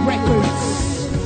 Records.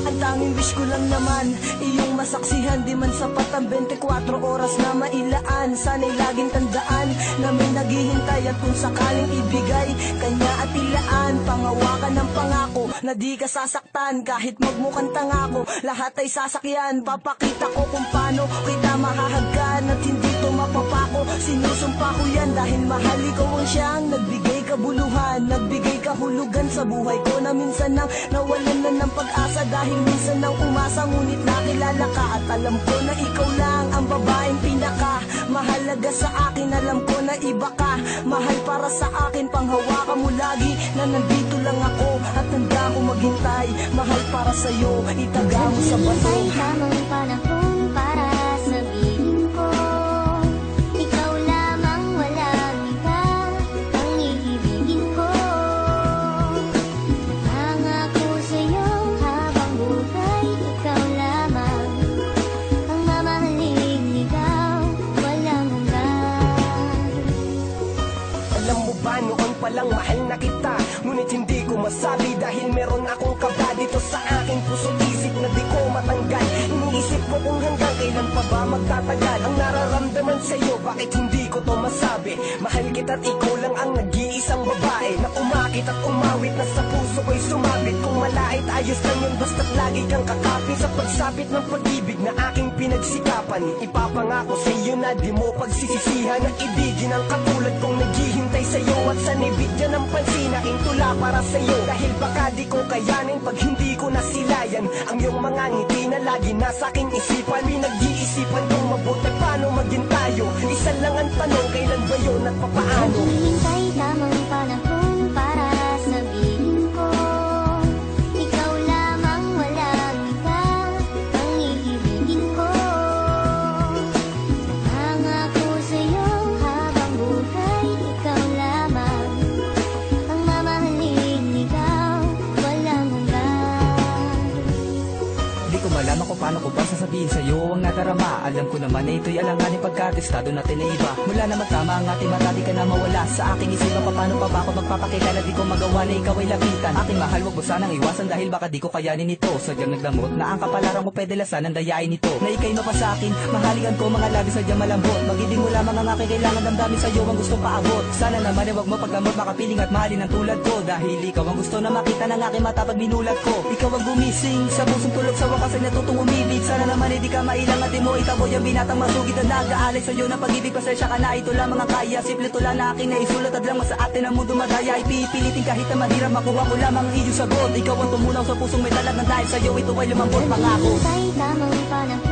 Ang tanging wish ko lang naman, iyong masaksihan. Di man sapat ang 24 oras na mailaan. Sana'y laging tandaan na may naghihintay. At kung sakaling ibigay, kanya at ilaan. Pangawakan ng pangako na di ka sasaktan. Kahit magmukhang tanga ko, lahat ay sasakyan. Papakita ko kung paano kita mahahagkan. At hindi to mapapako, sinusumpa ko yan. Dahil mahal ikaw ang siyang nagbigay kabuluhan, nagbigay kahulugan sa buhay ko. Na minsan nang nawalan na ng pag-asa. Dahil minsan nang umasa, ngunit nakilala ka. At alam ko na ikaw lang ang babaeng pinaka mahalaga sa akin. Alam ko na iba ka, mahal para sa akin. Panghawakan mo lagi na nandito lang ako. At handa ko maghintay, mahal para sa'yo. Itaga mo sa bato. Naghihintay tamang panahon para sabihin ko, ikaw lamang, walang iba ang iibigin ko. Nangako sa'yo habang buhay, ikaw lamang ang mamahaling ligaw, walang hanggan. Alam mo ba noon palang mahal na kita, ngunit hindi ko masabi dahil meron akong kaba dito sa aking puso't isip na di ko matanggal. Iniisip ko kung hanggang kailan pa ba magtatagal ang nararamdaman sa'yo, bakit hindi ko to masabi. Mahal kita't ikaw lang ang nag-iisang babae na umakit at umawit na sa puso ko'y sumabit. Kung malait ayos lang yun, basta't lagi kang kakapin sa pagsapit ng pag-ibig na aking pinagsikapan. Ipapangako sa'yo na di mo pagsisisihan na ibigin ang katulad kong naghihintay sa'yo. At sana'y bigyan ng pansin aking tula para sa'yo. Dahil baka di ko kayanin pag hindi ko nasilayan ang iyong mga ngiti na lagi nasa aking isipan. Pinag-iisipan kong mabuti paano maging tayo. Isa lang ang tanong, kailan ba yun at papaano? Naghihintay tamang panahon para sabihin ko, ikaw lamang, walang iba ang iibigin ko. Nangako sa'yo habang buhay, ikaw lamang ang mamahaling ligaw, walang hanggan. Di ko malaman kung paano ko ba sasabihin sa'yo ang nadarama. Alam ko naman na ito'y alanganin pagkatestado natin na iba. Mula na magtama ang ating mata, di ka na mawala sa aking isipan. Paano pa ba ako magpapakilala, di ko magawa na ikaw ay lapitan. Aking mahal, wag mo sanang iwasan dahil baka di ko kayanin ito. Sadyang nagdamot na ang kapalaran ko, pwede lasan ang dayain ito. Na ika'y mapasakin, mahalikan ko mga labi sadyang malambot. Magiging mo lamang ang aking kailangan, damdamin sa'yo ang gustong paabot. Sana naman ay wag mo pagdamot, makapiling at mahalin ang tulad ko. Dahil ikaw ang gusto na makita ng aking mata pag minulat ko. Ikaw ang gumising sa pusong tulog, sa wakas ay natutong umibig. Sana naman ay di ka mailang at di mo itaboy ang binatang masugid na nag-aalay sa'yo na pag-ibig. Pasensya ka na, ito lamang ang kaya. Simple tula na aking naisulat at lang sa atin ang mundo madaya. Ipipilitin kahit na mahirap, makuha ko lamang ang iyong sagot. Ikaw ang tumunaw sa pusong may talag ng dahil sa'yo ito ay lumambot pangako. Naghihintay tamang panahon